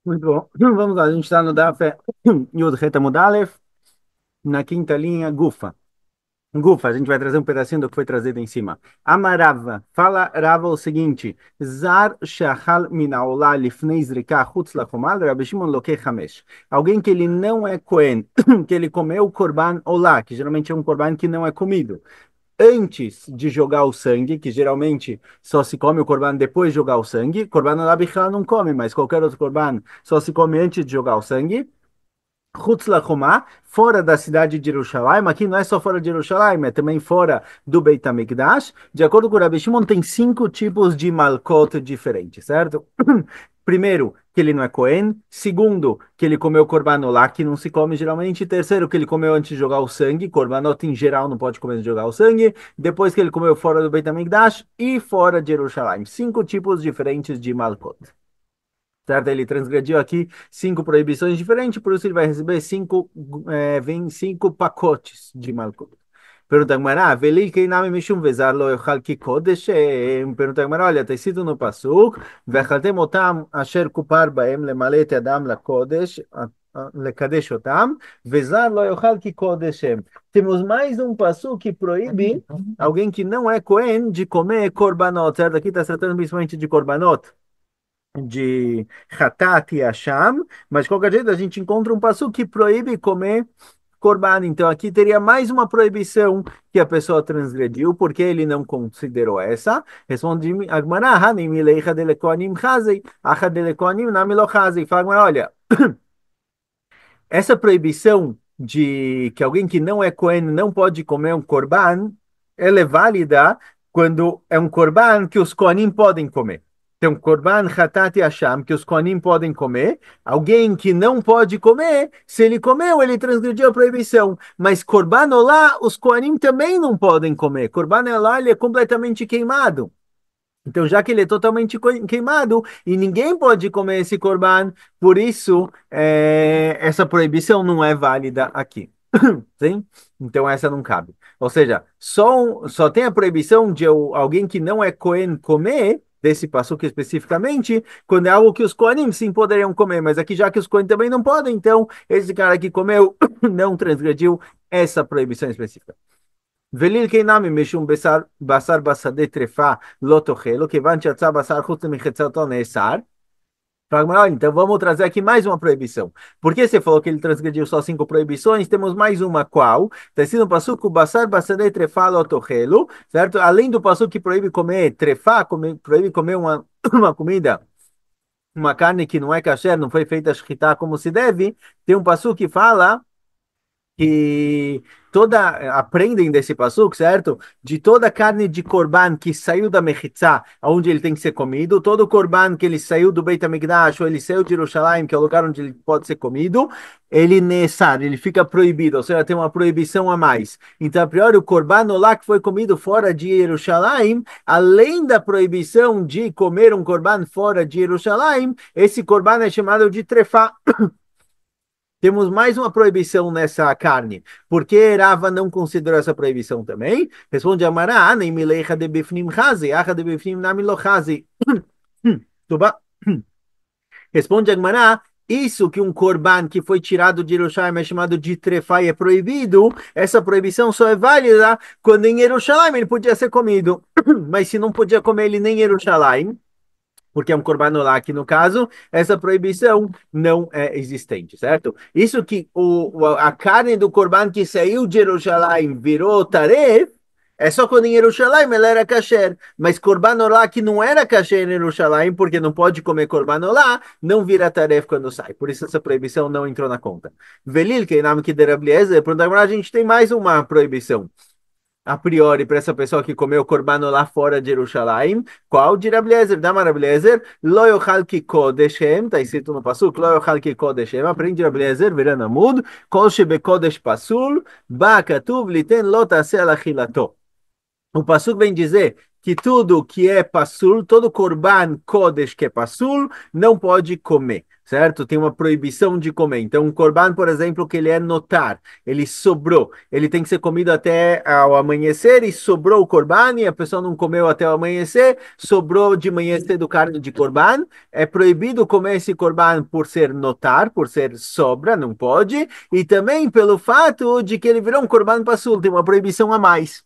Muito bom. Vamos lá, a gente está no Daf Yud Het Amud Aleph, na quinta linha, Gufa. Gufa, a gente vai trazer um pedacinho do que foi trazido em cima. Amarava, fala Rava o seguinte: Zar shachal min haolah lifnei zrika chutz lachomal, Rabbi Shimon lokei chamesh. Alguém que ele não é Cohen, que ele comeu o korban olá, que geralmente é um korban que não é comido, antes de jogar o sangue, que geralmente só se come o corban depois de jogar o sangue. Corban olá bichá não come, mas qualquer outro corban só se come antes de jogar o sangue. Chutz lachomá, fora da cidade de Jerusalém, aqui não é só fora de Jerusalém, é também fora do Beit HaMikdash. De acordo com o Rabbi Shimon, tem cinco tipos de malkot diferentes, certo? Primeiro, que ele não é Cohen. Segundo, que ele comeu korbanolá, que não se come geralmente. Terceiro, que ele comeu antes de jogar o sangue. Korbanot em geral não pode comer antes de jogar o sangue. Depois que ele comeu fora do Beit HaMikdash e fora de Jerusalém. Cinco tipos diferentes de malkot. Certo? Ele transgrediu aqui cinco proibições diferentes, por isso ele vai receber vem cinco pacotes de Malkut. Pergunta a Gemara, Velil keinami mishum vezar lo yochal ki kodesh? Pergunta a Gemara, olha, está escrito no Pasuk, Vechaltem otam asher kupar baem lemalet adam lakodesh, lekadesh otam, vezar lo yochal ki kodeshem. Temos mais um Pasuk que proíbe alguém que não é Cohen de comer korbanot, certo? Aqui está tratando principalmente de korbanot de Hatat e Hasham, mas de qualquer jeito a gente encontra um passo que proíbe comer corban. Então aqui teria mais uma proibição que a pessoa transgrediu, porque ele não considerou essa. Responde Agmará, Hanim ileicha delekoanim chazei, acha delekoanim namilo chazei. Fala, Agmará, olha, essa proibição de que alguém que não é Cohen não pode comer um corban, ela é válida quando é um corban que os Kohanim podem comer. Então, korban hatat e asham, que os Kohanim podem comer. Alguém que não pode comer, se ele comeu, ele transgrediu a proibição. Mas korban olá, os Kohanim também não podem comer. Korban olá, ele é completamente queimado. Então, já que ele é totalmente queimado e ninguém pode comer esse corban, por isso essa proibição não é válida aqui. Sim? Então, essa não cabe. Ou seja, só tem a proibição de alguém que não é Cohen comer, desse passuco especificamente, quando é algo que os Kohanim sim poderiam comer, mas aqui já que os Kohen também não podem, então esse cara que comeu não transgrediu essa proibição específica. וליל קינמי משום בשר בשדה טרפה לא תאכלו, כיוון שיצא בשר חוץ למחצתו נאסר. Fala, olha, então vamos trazer aqui mais uma proibição. Porque você falou que ele transgrediu só cinco proibições, temos mais uma qual? Está escrito no passuco, basar basarei trefa lotohelo, certo? Além do passuco que proíbe comer trefa, proíbe comer uma comida, uma carne que não é kasher, não foi feita shkita como se deve, tem um passuco que fala que aprendem desse passuco, certo? De toda a carne de corban que saiu da mechitzá, onde ele tem que ser comido, todo corban que ele saiu do Beit HaMikdash, ou ele saiu de Jerusalém, que é o lugar onde ele pode ser comido, ele nessar, ele fica proibido, ou seja, tem uma proibição a mais. Então, a priori, o corban lá que foi comido fora de Jerusalém, além da proibição de comer um corban fora de Jerusalém, esse corban é chamado de trefá. Temos mais uma proibição nessa carne. Por que Rava não considerou essa proibição também? Responde Amará, nem mileicha de bifnim chazi, acha de bifnim namilo chazi. Tuba. Responde Agmará, isso que um corban que foi tirado de Jerusalém é chamado de trefai é proibido, essa proibição só é válida quando em Jerusalém ele podia ser comido. Mas se não podia comer ele nem em Jerusalém, porque é um corban lá aqui no caso, essa proibição não é existente, certo? Isso que a carne do corban que saiu de Jerusalém virou taref, é só quando em Jerusalém ela era kasher, mas corban lá que não era kasher em Jerusalém, porque não pode comer corban lá, não vira taref quando sai. Por isso essa proibição não entrou na conta. Velil, que é nome que der a gente tem mais uma proibição a priori para essa pessoa que comeu corbano lá fora de Jerusalém. Qual? De Rabliezer, da Rabliezer, lo yochal ki kodeshem, está escrito no pasuk, lo yochal ki kodeshem, aprende Rabliezer, verana mud, kol shebe kodesh pasul, ba katuv liten lo taseh alachilato. O pasuk vem dizer que tudo que é passul, todo korban kodesh que é passul, não pode comer, certo? Tem uma proibição de comer. Então, um korban, por exemplo, que ele é notar, ele sobrou, ele tem que ser comido até ao amanhecer e sobrou o korban e a pessoa não comeu até o amanhecer, sobrou de manhã cedo carne de korban, é proibido comer esse korban por ser notar, por ser sobra, não pode, e também pelo fato de que ele virou um korban passul, tem uma proibição a mais.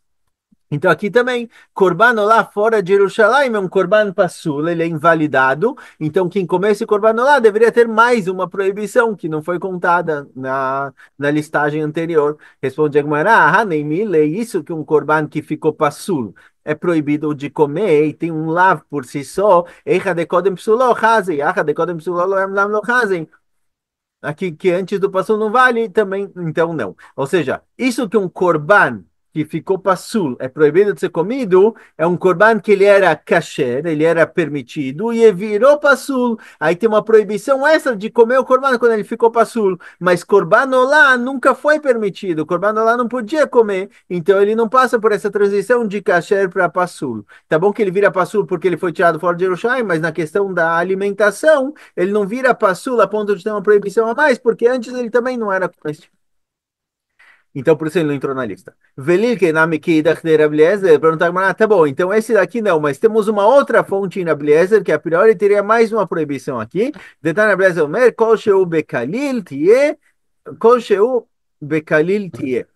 Então aqui também, Corban lá fora de Jerusalém é um Corban Passul, ele é invalidado. Então quem comer esse Corban lá deveria ter mais uma proibição que não foi contada na listagem anterior. Responde a Gemara, ah, nem me é isso que um Corban que ficou Passul é proibido de comer e tem um lav por si só. Eicha de kodem psulo chazen, eicha de kodem psulo lo lam lo chazen. Aqui que antes do pasul não vale, também, então não. Ou seja, isso que um corban que ficou passul é proibido de ser comido, é um corban que ele era kasher, ele era permitido e virou passul. Aí tem uma proibição extra de comer o corban quando ele ficou passul, mas corban olá nunca foi permitido, corban olá não podia comer, então ele não passa por essa transição de kasher para passul. Tá bom que ele vira passul porque ele foi tirado fora de Jerusalém, mas na questão da alimentação, ele não vira passul a ponto de ter uma proibição a mais, porque antes ele também não era comestível. Então, por isso ele não entrou na lista. Velir que nami que Rabliezer, perguntar, ah, tá bom, então esse daqui não, mas temos uma outra fonte em Rabliezer que a priori teria mais uma proibição aqui. Detan Rabliezer Omer, kol sheu bekalil tie, kol sheu bekalil tie.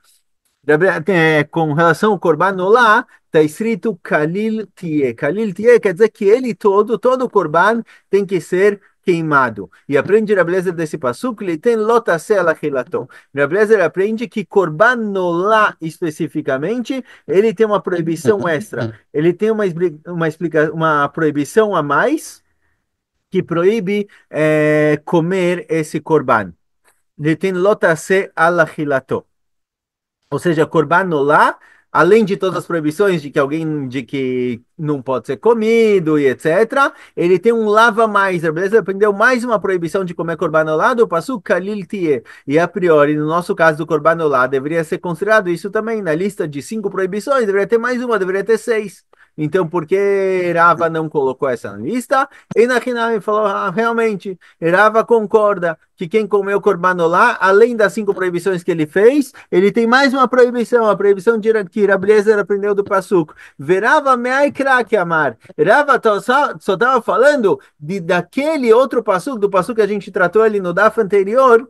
Com relação ao Corban Olá, está escrito Kalil Tie. Kalil Tie quer dizer que ele todo o Corban tem que ser queimado. E aprende Rabelezer desse passuco, ele tem lotasela relatou. Rabelezer aprende que Corban Olá, especificamente, ele tem uma proibição extra. Ele tem uma proibição a mais que proíbe comer esse Corban. Ele tem lotase alachilato. Ou seja, Corban lá, além de todas as proibições de que não pode ser comido e etc., ele tem um lava mais, beleza? Aprendeu mais uma proibição de comer Corban lá do Passu Kalil Tie. E a priori, no nosso caso do Corban lá, deveria ser considerado isso também na lista de 5 proibições, deveria ter mais uma, deveria ter 6. Então, por que Rava não colocou essa na lista? E na Hinami falou, ah, realmente, Rava concorda que quem comeu Corbanolá, além das 5 proibições que ele fez, ele tem mais uma proibição, a proibição de que Rabeliezer aprendeu do Passuco. Verava meaikra que amar. Rava só estava falando daquele outro Passuco, do Passuco que a gente tratou ali no DAF anterior,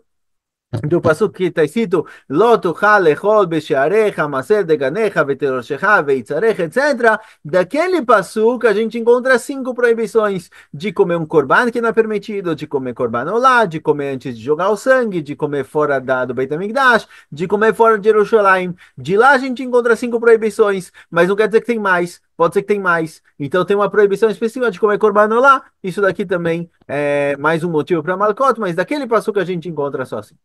do pasuk que está escrito Lo tuchal lechol besharecha maser de ganecha veteroshecha veitzarecha, etc. Daquele pasuk a gente encontra 5 proibições de comer um corban que não é permitido, de comer corban olá, de comer antes de jogar o sangue, de comer fora do Beit HaMikdash, de comer fora de Jerusalém. De lá a gente encontra 5 proibições, mas não quer dizer que tem mais. Pode ser que tem mais. Então tem uma proibição específica de comer corban olá. Isso daqui também é mais um motivo para Malkot, mas daquele pasuk a gente encontra só assim.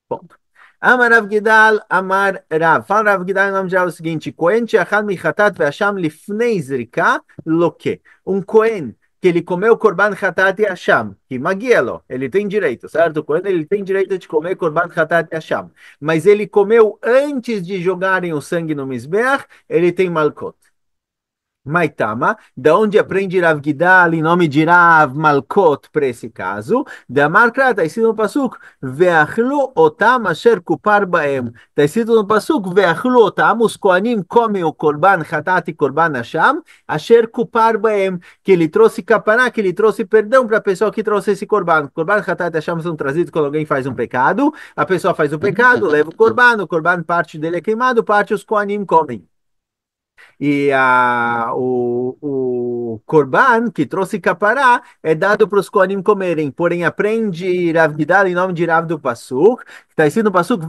Ponto. Amar Rav Gidal, Amar Rav. Fala Rav Gidal, em nome de Rav, é o seguinte: Cohen sheachal michatat ve'asham lifnei zrika loke. Um Cohen que ele comeu korban chatat e asham, que maguielo, ele tem direito, certo? O Cohen ele tem direito de comer korban chatat e asham, mas ele comeu antes de jogarem o sangue no mizbeach, ele tem malkot. Maitama, da onde aprende Rav Gidal em nome de Rav Malkot para esse caso, da marca está escrito no Pasuk, Veachlu otam asher kupar baem. Está escrito no Pasuk, Veachlu otam, os Koanim comem o Korban Chatat e Korban Hasham, asher kupar baem, que ele trouxe capará, que ele trouxe perdão para a pessoa que trouxe esse Korban. Korban Chatat e Hasham são trazidos quando alguém faz um pecado, a pessoa faz o pecado, leva o Korban parte dele é queimado, parte os Koanim comem. E o Corban, que trouxe capará, é dado para os Kohanim comerem. Porém, aprende Rav Gidal em nome de Rav do Pasuk. Está escrito no Pasuk,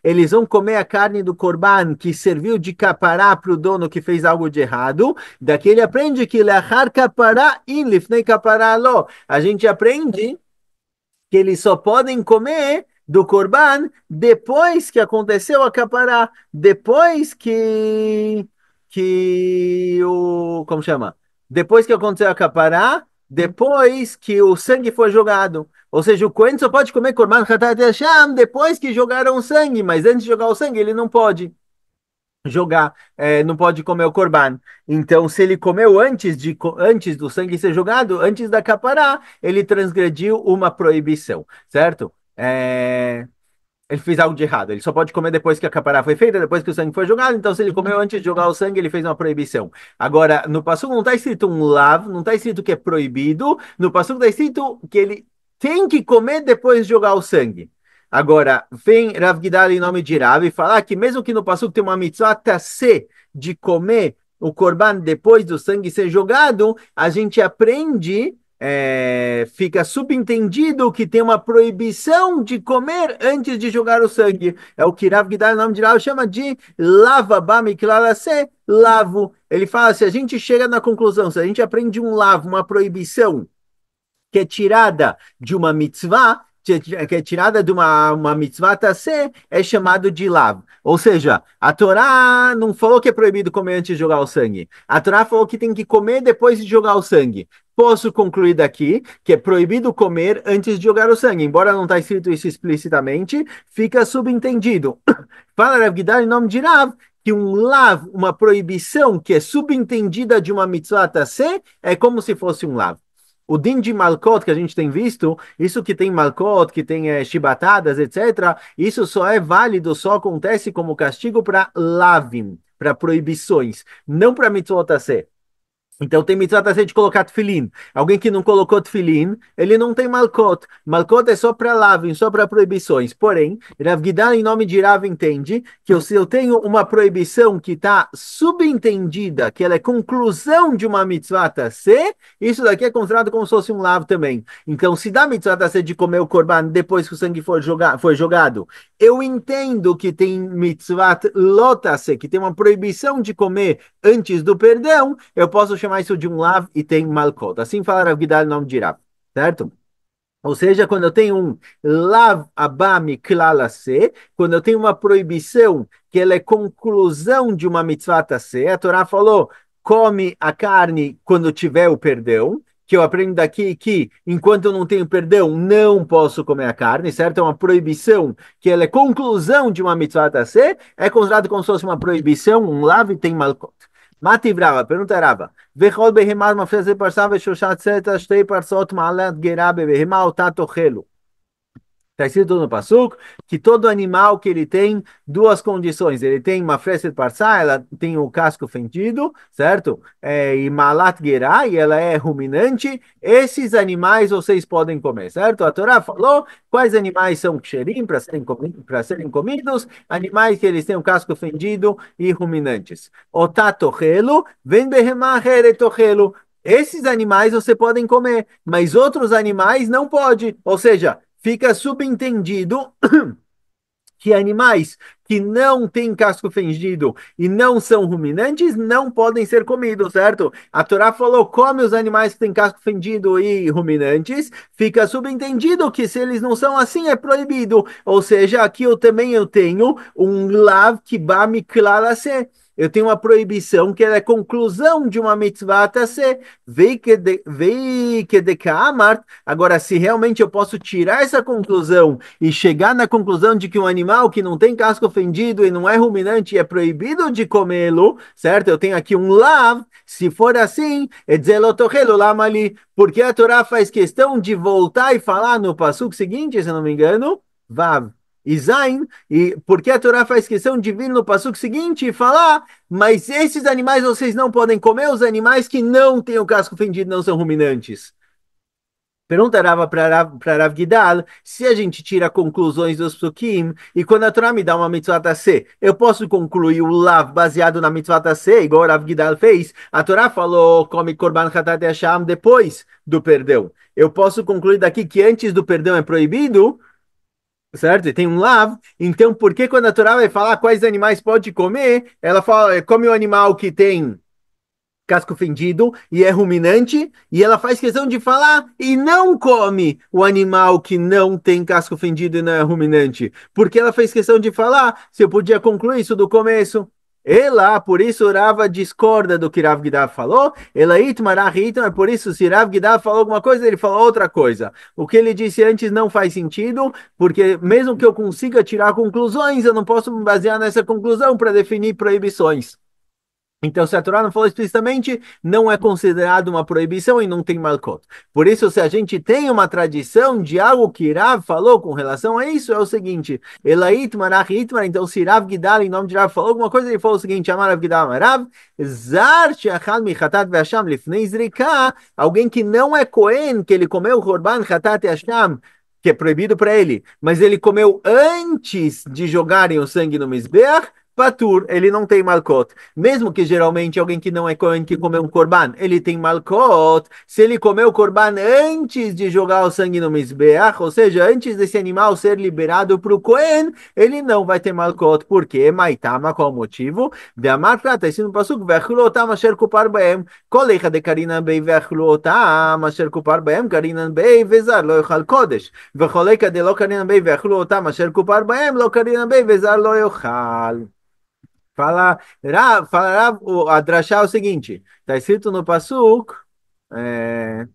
eles vão comer a carne do Corban que serviu de capará para o dono que fez algo de errado. Daqui ele aprende que leachar capará in lifnei capará lo. A gente aprende que eles só podem comer do Corban depois que aconteceu a capará, depois que o como chama? Depois que aconteceu a capará, depois que o sangue foi jogado. Ou seja, o Cohen só pode comer Corban Hatat Hashem depois que jogaram o sangue, mas antes de jogar o sangue ele não pode. jogar, não pode comer o corban. Então, se ele comeu antes do sangue ser jogado, antes da capará, ele transgrediu uma proibição, certo? Ele fez algo de errado. Ele só pode comer depois que a capará foi feita, depois que o sangue foi jogado. Então, se ele comeu antes de jogar o sangue, ele fez uma proibição. Agora, no passuco não está escrito um lav, não está escrito que é proibido. No passuco está escrito que ele tem que comer depois de jogar o sangue. Agora, vem Rav Gidal em nome de Rav e falar que mesmo que no passuco tem uma mitzvah tassé de comer o corban depois do sangue ser jogado, a gente aprende fica subentendido que tem uma proibição de comer antes de jogar o sangue. É o que Rav Gidal, o nome de Rav, chama de lava bamiklala lavo. Ele fala, se a gente chega na conclusão, se a gente aprende um lavo, uma proibição, que é tirada de uma mitzvah, que é tirada de uma mitzvah tassé, é chamado de lav. Ou seja, a Torá não falou que é proibido comer antes de jogar o sangue. A Torá falou que tem que comer depois de jogar o sangue. Posso concluir daqui que é proibido comer antes de jogar o sangue. Embora não está escrito isso explicitamente, fica subentendido. Fala Rav Gidal em nome de Rav, que um lav, uma proibição que é subentendida de uma mitzvah tassé, é como se fosse um lav. O din de Malkot que a gente tem visto, isso que tem Malkot, que tem chibatadas, etc., isso só é válido, só acontece como castigo para lavim, para proibições, não para mitzvot tassé. Então tem mitzvah tassé de colocar tefilim. Alguém que não colocou tefilim, ele não tem malkot. Malkot é só para lavim, só para proibições. Porém, Rav Gidal, em nome de Rav, entende que se eu tenho uma proibição que está subentendida, que ela é conclusão de uma mitzvah tassé, isso daqui é considerado como se fosse um lav também. Então, se dá mitzvah tassé de comer o corban depois que o sangue foi jogado, eu entendo que tem mitzvah lotassé, que tem uma proibição de comer antes do perdão, eu posso chamar isso de um lav e tem malkot. Assim fala Rav Gidal em nome de Rav, certo? Ou seja, quando eu tenho um lav abami klalase, quando eu tenho uma proibição que ela é conclusão de uma mitzvah tassé, a Torá falou, come a carne quando tiver o perdão, que eu aprendo daqui que enquanto eu não tenho perdão, não posso comer a carne, certo? É uma proibição que ela é conclusão de uma mitzvah tassé, é considerado como se fosse uma proibição, um lav e tem malkot. Mati Brava, pergunta Rava. וכל בהמה מפריע זה פרסה ושלושה צאת שתי פרסות מעלת גרה בבהמה אותה תאכלו. Está escrito no Passuco que todo animal que ele tem duas condições. Ele tem uma fresta de parçá, ela tem o casco fendido, certo? E malat gerá, e ela é ruminante. Esses animais vocês podem comer, certo? A Torá falou quais animais são ksherim para serem comidos, animais que eles têm o casco fendido e ruminantes. Otatochelo, vem behemah heretochelo. Esses animais você podem comer, mas outros animais não pode. Ou seja, fica subentendido que animais que não têm casco fendido e não são ruminantes não podem ser comidos, certo? A Torá falou, come os animais que têm casco fendido e ruminantes, fica subentendido que se eles não são assim, é proibido. Ou seja, aqui eu tenho um lav kibami klalase. Eu tenho uma proibição que é conclusão de uma mitzvah tassé. Vei que de Kaamart. Agora, se realmente eu posso tirar essa conclusão e chegar na conclusão de que um animal que não tem casco fendido e não é ruminante é proibido de comê-lo, certo? Eu tenho aqui um lav. Se for assim, é dzelotochelo lamali, porque a Torá faz questão de voltar e falar no passuco seguinte, se eu não me engano, vav. E Zain, e porque a Torá faz questão de vir no passuco seguinte e falar, mas esses animais vocês não podem comer, os animais que não têm o casco fendido não são ruminantes. Pergunta para Rav Gidal se a gente tira conclusões dos psukim e quando a Torá me dá uma mitzvah tassé, eu posso concluir o lav baseado na mitzvah tassé, igual Rav Gidal fez. A Torá falou, come korban chatat hasham depois do perdão. Eu posso concluir daqui que antes do perdão é proibido, certo? E tem um lav. Então, por que quando a Torá vai falar quais animais pode comer, ela fala, come o animal que tem casco fendido e é ruminante, e ela faz questão de falar e não come o animal que não tem casco fendido e não é ruminante. Porque ela fez questão de falar, se eu podia concluir isso do começo. Ela, por isso Rava discorda do que Rav Gidav falou. Ela itmarach itmar, por isso se Rav Gidav falou alguma coisa, ele falou outra coisa. O que ele disse antes não faz sentido, porque mesmo que eu consiga tirar conclusões, eu não posso me basear nessa conclusão para definir proibições. Então, se a Torá não falou explicitamente, não é considerado uma proibição e não tem malcot. Por isso, se a gente tem uma tradição de algo que Rav falou com relação a isso, é o seguinte: Elait marach itmar, então se Rav Gidal, em nome de Rav, falou alguma coisa, ele falou o seguinte: Amar Rav Gidal, Rav, zar sheachal michatat ve'asham lifnei zrika, alguém que não é Cohen, que ele comeu korban chatat e asham, que é proibido para ele, mas ele comeu antes de jogarem o sangue no Mizbeach, Patur, ele não tem malcot. Mesmo que geralmente alguém que não é Cohen que comeu um korban, ele tem malcot. Se ele comeu o korban antes de jogar o sangue no Mizbeach, ou seja, antes desse animal ser liberado para o Cohen, ele não vai ter malcot. Por quê? Maitama, qual o motivo? De amar prata, esse no pasuk, vechulotam asher kupar baem, kolecha de karinan bei vechulotam asher kupar baem, karinan bei vezar lo yochal kodesh, vecholecha de lo karinan bei vechulotam asher kupar baem, lo karinan bei vezar lo yochal. A drachá é o seguinte, está escrito no Pasuk, é,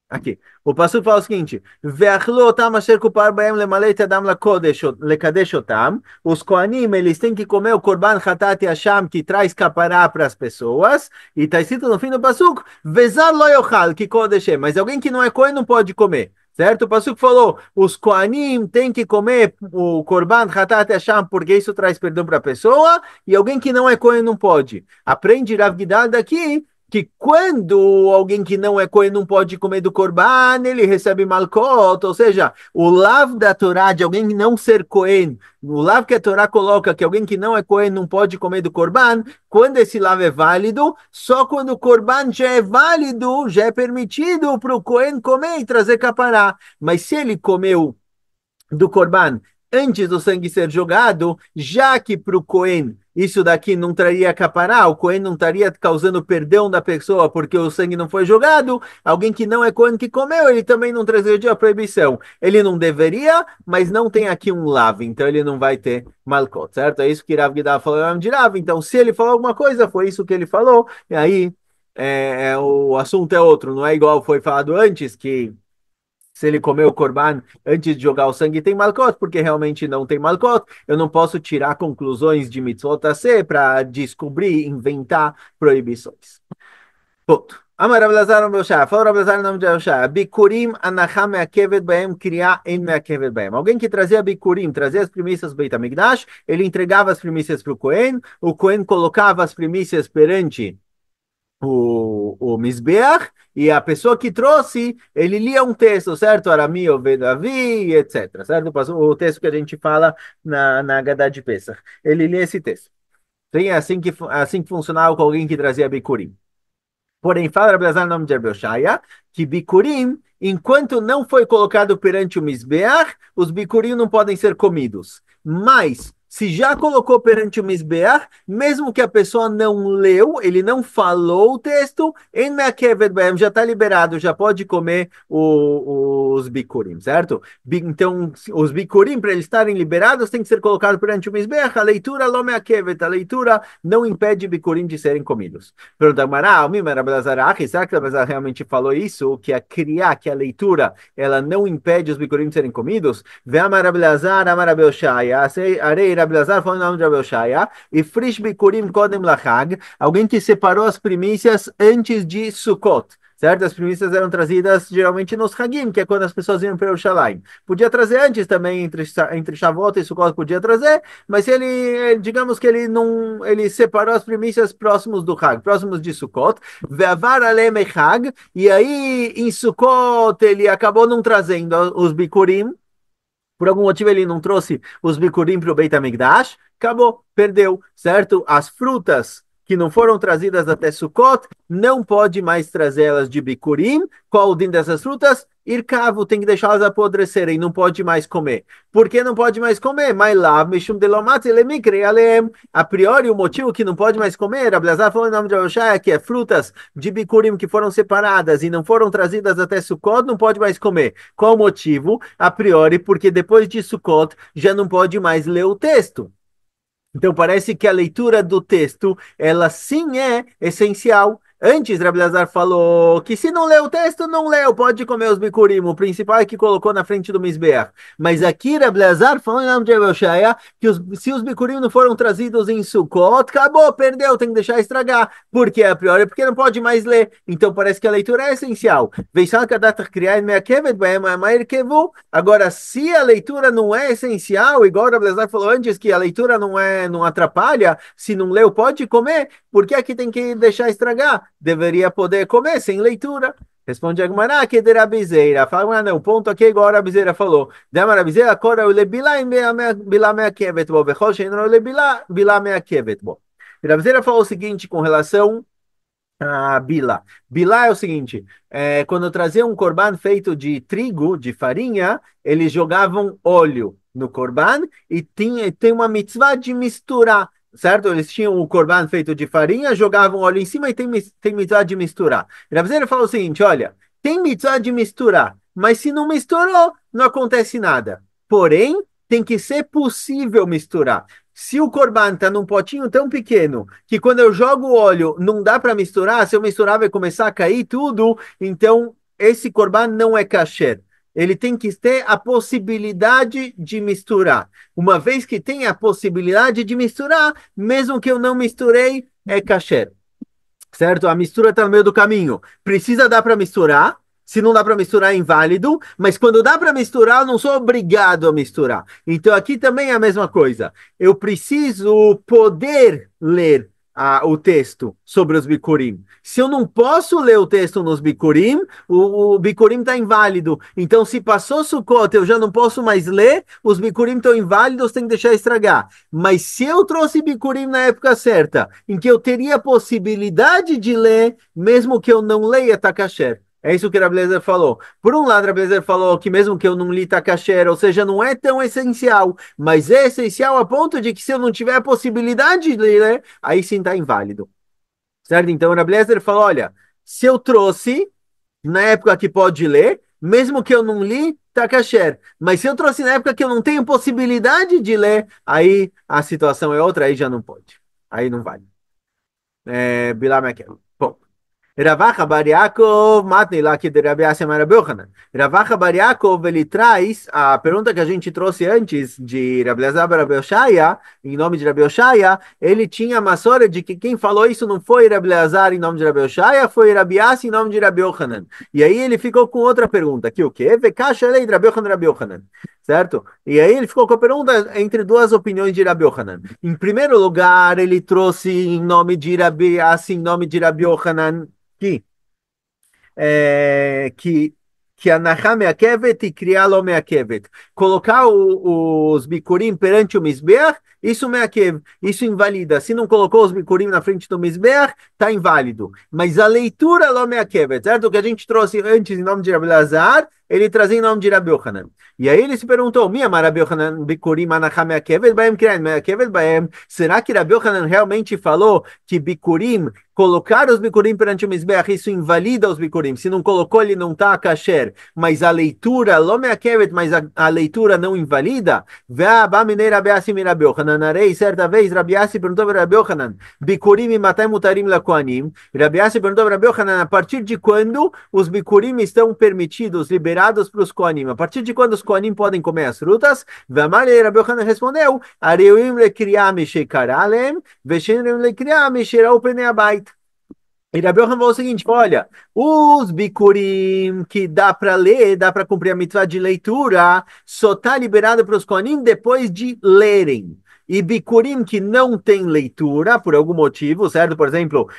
aqui, o Pasuk fala o seguinte, Ve'achlu otam asher kupar baem lemalei et adam lekadesh otam, os Koanim, eles têm que comer o korban chatat yasham, que traz capará para as pessoas, e está escrito no fim do Pasuk, Vezar lo yochal, que kodeshem, mas alguém que não é Kohen não pode comer. Certo? O Passuco falou, os Koanim têm que comer o Korban Hatat Hashem, porque isso traz perdão para a pessoa, e alguém que não é Kohen não pode. Aprende Rav Gidal daqui que quando alguém que não é Cohen não pode comer do Corban, ele recebe malcot, ou seja, o lav da Torá de alguém não ser Cohen, o lav que a Torá coloca que alguém que não é Cohen não pode comer do Corban, quando esse lav é válido, só quando o Corban já é válido, já é permitido para o Cohen comer e trazer capará. Mas se ele comeu do Corban antes do sangue ser jogado, já que para o Cohen isso daqui não traria capará, o Cohen não estaria causando perdão da pessoa porque o sangue não foi jogado, alguém que não é Cohen que comeu, ele também não trazeria a proibição. Ele não deveria, mas não tem aqui um lave, então ele não vai ter malcot, certo? É isso que Rav Gidal falou de Rav. Então, se ele falou alguma coisa, foi isso que ele falou, e aí o assunto é outro, não é igual foi falado antes, que se ele comeu o corban antes de jogar o sangue, tem malcot, porque realmente não tem malcot. Eu não posso tirar conclusões de mitzvot AC para descobrir, inventar proibições. Ponto. Amar Rav Elazar no Shah, falou Rav Elazar no nome de Rav Shah, Bikurim anachá meakevet baem, kriá en meakevet baem. Alguém que trazia Bikurim, trazia as primícias do Beit HaMikdash, ele entregava as primícias para o Cohen colocava as primícias perante o Mizbeach, e a pessoa que trouxe, ele lia um texto, certo? Arami, Ovedavi, etc. Certo? O texto que a gente fala na Haggadah de Pesach. Ele lia esse texto. Então, é assim que funcionava com alguém que trazia Bikurim. Porém, fala Rabbi Elazar no nome de Rabbi Oshaya, que Bikurim, enquanto não foi colocado perante o Mizbeach, os Bikurim não podem ser comidos. Mas, se já colocou perante o Mizbeach, mesmo que a pessoa não leu, ele não falou o texto, em Me'akevet Baem já está liberado, já pode comer os Bikurim, certo? Então, os Bikurim, para eles estarem liberados, tem que ser colocados perante o Mizbeach, a leitura lo Me'akevet, a leitura não impede Bikurim de serem comidos. Pergunta Mará, será que Rabelazar realmente falou isso? Que a criar, que a leitura, ela não impede os bicurim de serem comidos? Ve'amar Rabelazar, amar Rabelshaya, arei Rabelazar, falando em nome de Rabelshaya, e frish bikurim kodem lachag, alguém que separou as primícias antes de Sukkot. Certo? As primícias eram trazidas geralmente nos Hagim, que é quando as pessoas iam para Yerushalayim. Podia trazer antes também, entre Shavuot e Sukkot podia trazer, mas se ele, digamos que ele não, ele separou as primícias próximos do Hag, próximos de Sukkot, Ve'avar alem Hag, e aí em Sukkot ele acabou não trazendo os Bikurim, por algum motivo ele não trouxe os bikurim para o Beit HaMikdash, acabou, perdeu, certo? As frutas que não foram trazidas até Sukkot, não pode mais trazê-las de bikurim. Qual o din dessas frutas? Ircavo, tem que deixá-las apodrecerem, não pode mais comer. Por que não pode mais comer? A priori, o motivo que não pode mais comer, Abelazar falou em nome de Oshaya, que é frutas de bikurim que foram separadas e não foram trazidas até Sukkot, não pode mais comer. Qual o motivo? A priori, porque depois de Sukkot já não pode mais ler o texto. Então parece que a leitura do texto, ela sim é essencial. Antes, Rabi Lazar falou que se não lê o texto, não leu, pode comer os bicurim. O principal é que colocou na frente do Mizbeach. Mas aqui, Rabi Lazar falou em nome de Rabi Shaya, que se os bicurim não foram trazidos em Sukkot, acabou, perdeu, tem que deixar estragar. Por que a priori? Porque não pode mais ler. Então parece que a leitura é essencial. Agora, se a leitura não é essencial, igual o Rabi Lazar falou antes, que a leitura não atrapalha, se não leu, pode comer, por que aqui tem que deixar estragar? Deveria poder comer sem leitura. Responde a Gemara, que de Rabizeira. Fala, não, o ponto aqui é igual a Rabizeira falou. Dama Rabizeira, cora o lebilá em bilá mea kevet bo, vechol shein o lebilá, bilá mea kevet bo. Rabizeira falou o seguinte com relação a Bila. Bila é o seguinte: quando trazia um corban feito de trigo, de farinha, eles jogavam óleo no corban e tem uma mitzvah de misturar, certo? Eles tinham o corban feito de farinha, jogavam óleo em cima e tem mitzvah de misturar. E Rav falou o seguinte: olha, tem mitzvah de misturar, mas se não misturou, não acontece nada. Porém, tem que ser possível misturar. Se o corban está num potinho tão pequeno que quando eu jogo o óleo não dá para misturar, se eu misturar vai começar a cair tudo, então esse corban não é kasher. Ele tem que ter a possibilidade de misturar. Uma vez que tem a possibilidade de misturar, mesmo que eu não misturei, é kasher, certo? A mistura está no meio do caminho. Precisa dar para misturar. Se não dá para misturar, é inválido. Mas quando dá para misturar, eu não sou obrigado a misturar. Então aqui também é a mesma coisa. Eu preciso poder ler o texto sobre os bicurim. Se eu não posso ler o texto nos bicurim, o bicurim está inválido. Então, se passou Sukkot, eu já não posso mais ler, os bicurim estão inválidos, tem que deixar estragar. Mas se eu trouxe bicurim na época certa, em que eu teria a possibilidade de ler, mesmo que eu não leia, tá kasher. É isso que a Rabelezer falou. Por um lado, a Rabelezer falou que mesmo que eu não li tá kasher, ou seja, não é tão essencial, mas é essencial a ponto de que se eu não tiver a possibilidade de ler, aí sim tá inválido. Certo? Então, a Rabelezer falou, olha, se eu trouxe na época que pode ler, mesmo que eu não li, tá kasher. Mas se eu trouxe na época que eu não tenho possibilidade de ler, aí a situação é outra, aí já não pode. Aí não vale. Bilam Mekel. Bom. Ravacha Bar Yaakov, matnei lá que de Rabi Assi Amar Rabi Yochanan. Ravacha Bar Yaakov, ele traz a pergunta que a gente trouxe antes de Rabi Elazar bar Rabi Oshaya, em nome de Rabi Oshaya, ele tinha a massora de que quem falou isso não foi Rabi Elazar em nome de Rabi Oshaya, foi Rabi Assi em nome de Rabi Yochanan. E aí ele ficou com outra pergunta, que o quê? Vekasha lei de Rabi Yochanan, Rabi Yochanan. Certo? E aí ele ficou com a pergunta entre duas opiniões de Rabi Yochanan. Em primeiro lugar, ele trouxe em nome de Rabi Assi, em nome de Rabi Yochanan, que que a Nahá meakevet e criá-lo meakevet. Colocar os bicurim perante o Mizbeach, isso meakev, isso invalida. Se não colocou os bicurim na frente do Mizbeach, está inválido. Mas a leitura lo meakevet, certo? O que a gente trouxe antes em nome de Rabi Lazar, ele trazia em nome de Rabi Yochanan. E aí ele se perguntou, Minha Rabi Yochanan bikurim anachá meakevet baem krian meakevet baem. Será que Rabi Yochanan realmente falou que bikurim, colocar os bikurim perante o Mizbeach, isso invalida os bikurim? Se não colocou, ele não está kasher. Mas a leitura, lo meakevet, mas a leitura não invalida? Ve'aba minei Rabi Assi mi Rabi Yochanan. Arei, certa vez, Rabi Assi perguntou para Rabi Yochanan, bikurim matai mutarim lakoanim. Rabi Assi perguntou para Rabi Yochanan, a partir de quando os bikurim estão permitidos, liberados para os koanim? A partir de quando os koanim podem comer as frutas? Ve'amalei, Rabi Yochanan respondeu, areuim lekriya mishekaralem, veshenrim lekriya misherau penei abait. E Rabi Yohanan falou o seguinte, olha, os bikurim que dá para ler, dá para cumprir a mitzvah de leitura, só está liberado para os kohanim depois de lerem. E bikurim que não tem leitura, por algum motivo, certo? Por exemplo,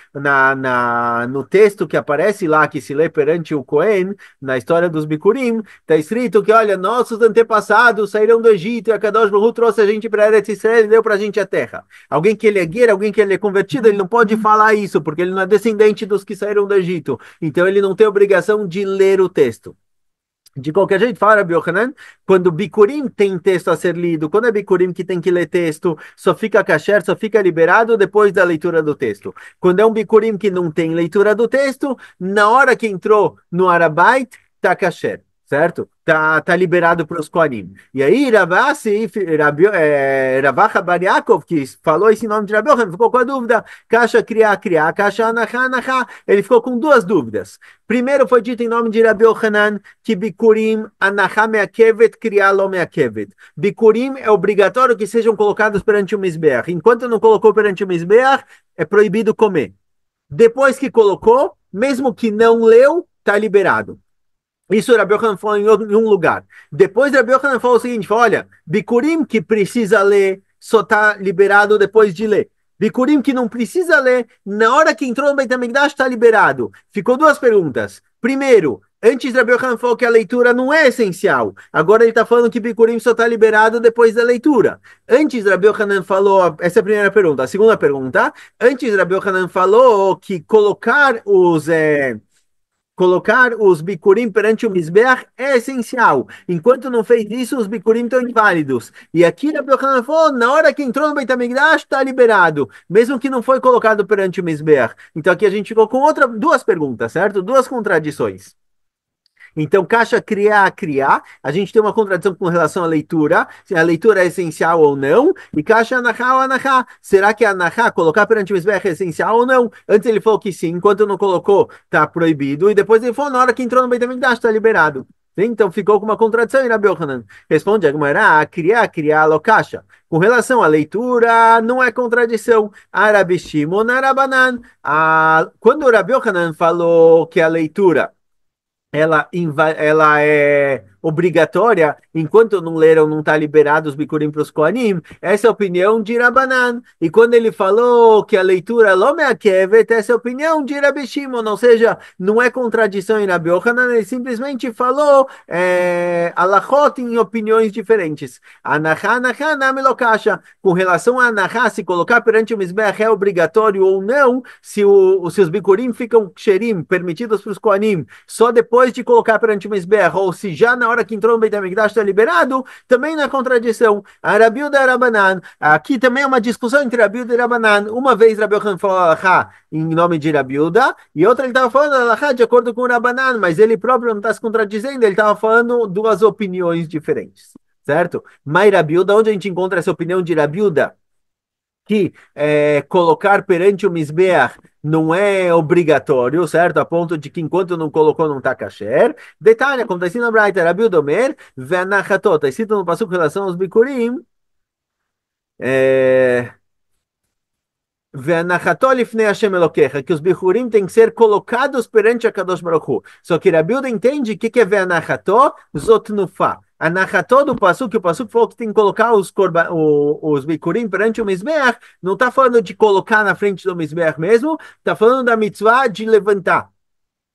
no texto que aparece lá, que se lê perante o Cohen, na história dos bikurim, está escrito que, olha, nossos antepassados saíram do Egito e a Kadosh Baruch Hu trouxe a gente para Eretz Israel e deu para a gente a terra. Alguém que ele é guerreiro, alguém que ele é convertido, ele não pode falar isso, porque ele não é descendente dos que saíram do Egito. Então ele não tem obrigação de ler o texto. De qualquer jeito, fala Rabi Yochanan, quando Bikurim tem texto a ser lido, quando é Bikurim que tem que ler texto, só fica kasher, só fica liberado depois da leitura do texto. Quando é um Bikurim que não tem leitura do texto, na hora que entrou no Arabait, tá kasher. certo? Tá liberado para os Kohanim. E aí, Ravassi, Ravacha Bar Yaakov, que falou esse nome de Rabi Yochanan, ficou com a dúvida, Kasha Kriya Kriya, Kasha Anacha Anacha, ele ficou com duas dúvidas. Primeiro foi dito em nome de Rabi Yochanan, que Bikurim Anacha Meakevet, Kriya Lo Meakevet. Bikurim é obrigatório que sejam colocados perante o Mizbeach. Enquanto não colocou perante o Mizbeach, é proibido comer. Depois que colocou, mesmo que não leu, está liberado. Isso Rabi Yochanan falou em um lugar. Depois Rabi Yochanan falou o seguinte, falou, olha, Bikurim que precisa ler, só está liberado depois de ler. Bikurim que não precisa ler, na hora que entrou no Beit HaMikdash está liberado. Ficou duas perguntas. Primeiro, antes Rabi Yochanan falou que a leitura não é essencial. Agora ele está falando que Bikurim só está liberado depois da leitura. Antes Rabi Yochanan falou, essa é a primeira pergunta. A segunda pergunta, antes Rabi Yochanan falou que colocar os bicurim perante o Mizbeach é essencial. Enquanto não fez isso, os bicurim estão inválidos. E aqui Rabi Yochanan falou, na hora que entrou no Beit HaMikdash, está liberado, mesmo que não foi colocado perante o Mizbeach. Então aqui a gente ficou com duas perguntas, certo? Duas contradições. Então, caixa criar, criar. A gente tem uma contradição com relação à leitura, se a leitura é essencial ou não. E caixa anahá ou anahá. Será que a anahá, colocar perante o Mizbeach, é essencial ou não? Antes ele falou que sim, enquanto não colocou, está proibido. E depois ele falou, na hora que entrou no Beit HaMikdash, está liberado. Então ficou com uma contradição em Rabi Yochanan. Responde a Gemara, criar, criar, caixa. Com relação à leitura, não é contradição. Arabi Shimon, Arabanan. Quando o Rabi Yochanan falou que a leitura ela é obrigatória, enquanto não leram, não está liberado os bikurim para os Kohanim, essa é a opinião de Rabanan. E quando ele falou que a leitura lo meakevet, essa é a opinião de Rabi Shimon, ou seja, não é contradição em Rabi Yochanan, ele simplesmente falou alachot em opiniões diferentes. Anachá, anachá, nami lo kasha. Com relação a anachá, se colocar perante o Mizbeach é obrigatório ou não, se os bikurim ficam xerim, permitidos para os Kohanim, só depois de colocar perante o Mizbeach, ou se já na hora que entrou no Beit HaMikdash está liberado, também na contradição. A Rabi Uda Rabanan, aqui também é uma discussão entre Rabi Uda e Rabanan. Uma vez Rabi Yochanan falou alahá em nome de Rabi Uda, e outra ele estava falando alahá de acordo com o Rabanan, mas ele próprio não está se contradizendo, ele estava falando duas opiniões diferentes, certo? Mas Rabi Uda, onde a gente encontra essa opinião de Rabi Uda? Que colocar perante o Mizbeach não é obrigatório, certo? A ponto de que enquanto não colocou não está kasher. Detalhe, como está escrito na Braita, Rabi Udomer, ve'anachatot, está escrito no passuco em relação aos bikurim, é, ve'anachatot lifnei Hashem Elokecha, que os bikurim têm que ser colocados perante a Kadosh Baruch Hu. Só que Rabi Uda entende que é ve'anachatot zotnufa. A narratória do Passuco, que o Passuco falou que tem que colocar os bikurim perante o Mizbeach, não está falando de colocar na frente do Mizbeach mesmo, está falando da mitzvah de levantar.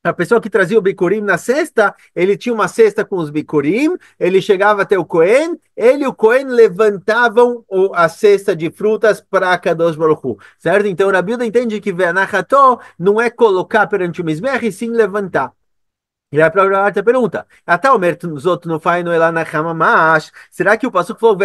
A pessoa que trazia o bikurim na cesta, ele tinha uma cesta com os bikurim, ele chegava até o Cohen, ele e o Cohen levantavam a cesta de frutas para Kadosh Baruch Hu, certo? Então, Rabi Uda entende que Ve'anacható não é colocar perante o Mizbeach, e sim levantar. E a própria pergunta, até o mertuzoto no fai no elanachamash, será que o passuco falou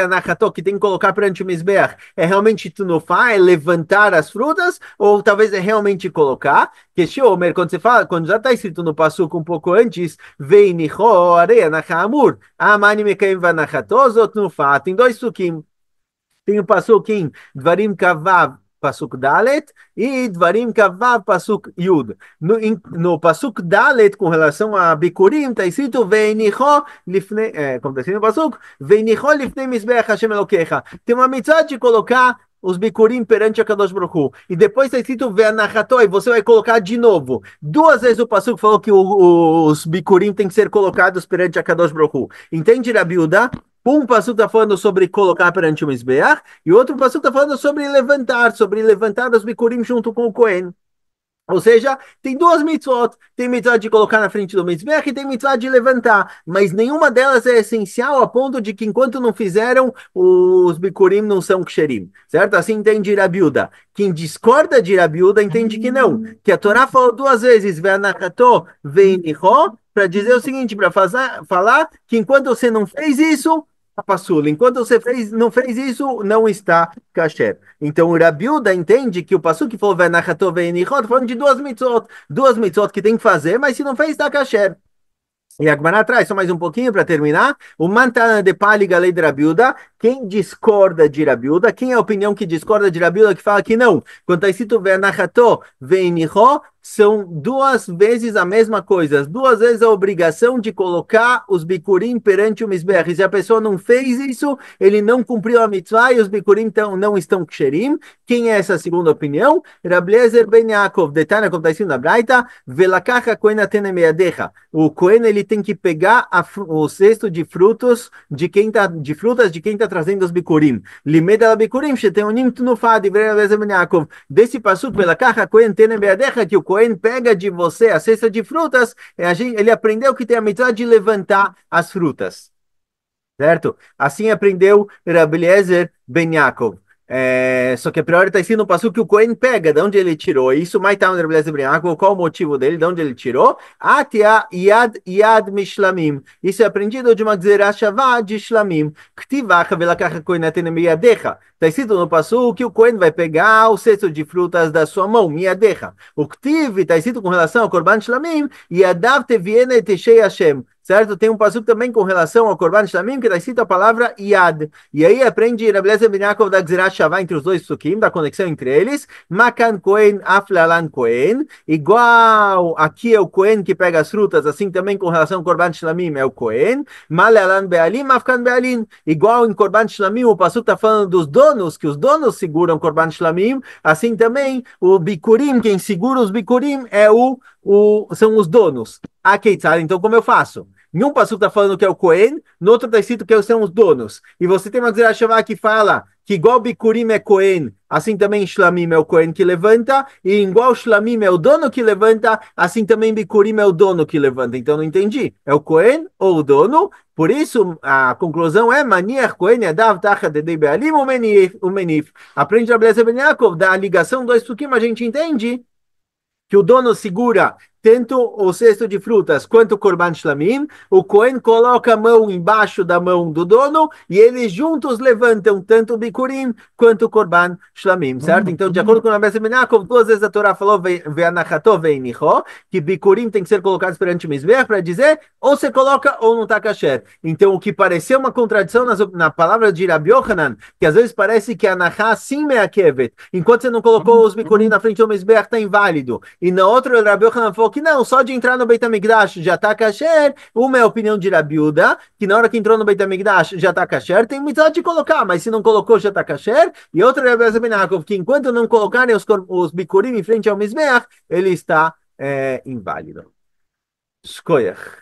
que tem que colocar perante o Mizbeach é realmente tu no fai, levantar as frutas, ou talvez é realmente colocar? Que Shomer, quando você fala, quando já está escrito no passuco um pouco antes, vei nicho areia nachamur, amani mekaim vanachatozot no fai, tem dois sukim. Tem o passuco em Dvarim Kavav, pasuk Dalet, e Dvarim Kavav, pasuk Yud. No pasuk Dalet, com relação a Bikurim, está escrito Veinicho lifnei, como está escrito no pasuk, Veinicho lifnei Mizbeach Hashem Elokecha. Tem uma mitzvah de colocar os bikurim perante a Kadosh Baruch Hu. E depois está escrito Ve'anachatoi, você vai colocar de novo. Duas vezes o pasuk falou que os bikurim têm que ser colocados perante a Kadosh Baruch Hu. Entende, Rabi Uda? Um passuco está falando sobre colocar perante o Mizbeach, e outro passuco está falando sobre levantar os bikurim junto com o Cohen. Ou seja, tem duas mitzvot. Tem mitzvah de colocar na frente do Mizbeach e tem mitzvah de levantar. Mas nenhuma delas é essencial a ponto de que enquanto não fizeram, os bikurim não são ksherim. Certo? Assim entende Rabi Uda. Quem discorda de Rabi Uda entende que não. Que a Torá falou duas vezes, ve'anacható ve'inichó, para dizer o seguinte, para falar que enquanto você não fez isso, Passula. Enquanto você não fez isso, não está kasher. Então o Rabi Uda entende que o passuco que falou Ve'anacható ve'inichó, está falando de duas mitzvot que tem que fazer, mas se não fez, está kasher. E a Gemara traz só mais um pouquinho para terminar. O Mantana de Paliga lei de Rabiuda. Quem discorda de Rabiuda? Quem é a opinião que discorda de Rabiuda que fala que não? Quando está escrito Ve'anachato ve'inicho, são duas vezes a mesma coisa. Duas vezes a obrigação de colocar os bikurim perante o Mizbeach. E se a pessoa não fez isso, ele não cumpriu a mitzvah e os bikurim não estão ksherim. Quem é essa segunda opinião? Rablezer ben Yaakov, detalhe como está escrito na Braita, Velakacha kohen atene meyadecha. O Cohen ele tem que pegar o cesto de frutos de quem tá de frutas de quem está trazendo os bikurim. Limeda la bikurim sheteonim tnufad Yaakov. Desse passuco pela caja Cohen tene beadecha que o Cohen pega de você a cesta de frutas, ele aprendeu que tem a mitzvah de levantar as frutas. Certo? Assim aprendeu Rabbi Eliezer ben Yaakov. Só que a priori está ensinando o passo que o Cohen pega, de onde ele tirou. Isso, mais tarde, Rabbi Eliezer ben Yaakov, qual o motivo dele, de onde ele tirou? Atia yad mishlamim. Isso é aprendido de uma gzerah shavá de shlamim. Ktivach velakach Cohen atene miyadecha. Está escrito no passo que o Cohen vai pegar o cesto de frutas da sua mão, miyadecha. O ktiv está escrito com relação ao korban shlamim, yadav teviene teshei Hashem. Certo? Tem um passuco também com relação ao Korban Shlamim, que está escrito a palavra Yad. E aí aprende Rabbi Eliezer ben Yaakov da Gzerah Shavá entre os dois psukim, da conexão entre eles. Makan Kohen, Aflalan Kohen. Igual aqui é o Kohen que pega as frutas, assim também com relação ao Korban Shlamim é o Kohen. Malalan Bealim, Afkan Bealim. Igual em Korban Shlamim, o passuco está falando dos donos, que os donos seguram Korban Shlamim. Assim também o Bikurim, quem segura os Bikurim é são os donos. Então como eu faço? Em um passo está falando que é o Cohen, no outro está escrito que são os donos. E você tem uma Gzerah Shavá que fala que igual Bikurim é Cohen, assim também Shlamim é o Cohen que levanta, e igual Shlamim é o dono que levanta, assim também Bikurim é o dono que levanta. Então não entendi. É o Cohen ou o dono? Por isso, a conclusão é Maniach Cohen Yadav Tacha Dedei Bealim o Menif. Aprende a Beleza Ben Yaakov, da ligação dois sukim, a gente entende que o dono segura tanto o cesto de frutas quanto o Korban Shlamim, o Cohen coloca a mão embaixo da mão do dono e eles juntos levantam tanto o Bikurim quanto o Korban Shlamim, certo? Então, de acordo com a Rabbi Yaakov, duas vezes a Torá falou Ve'anachato ve'inicho, que Bikurim tem que ser colocados perante o Mizbeach para dizer ou você coloca ou não está kasher. Então, o que pareceu uma contradição na palavra de Rabbi Yochanan, que às vezes parece que a Anachá sim me'akevet, enquanto você não colocou os Bikurim na frente do Mizbeach, está inválido. E na outra, o Rabbi Yochanan falou que não, só de entrar no Beit HaMikdash já está kasher. Uma é a opinião de Rabiuda, que na hora que entrou no Beit HaMikdash já está kasher, tem mitzvah de colocar, mas se não colocou já está kasher. E outra é Rabbi Ben Yaakov, que enquanto não colocarem os bikurim em frente ao Mizbeach, ele está inválido. Shkoyach.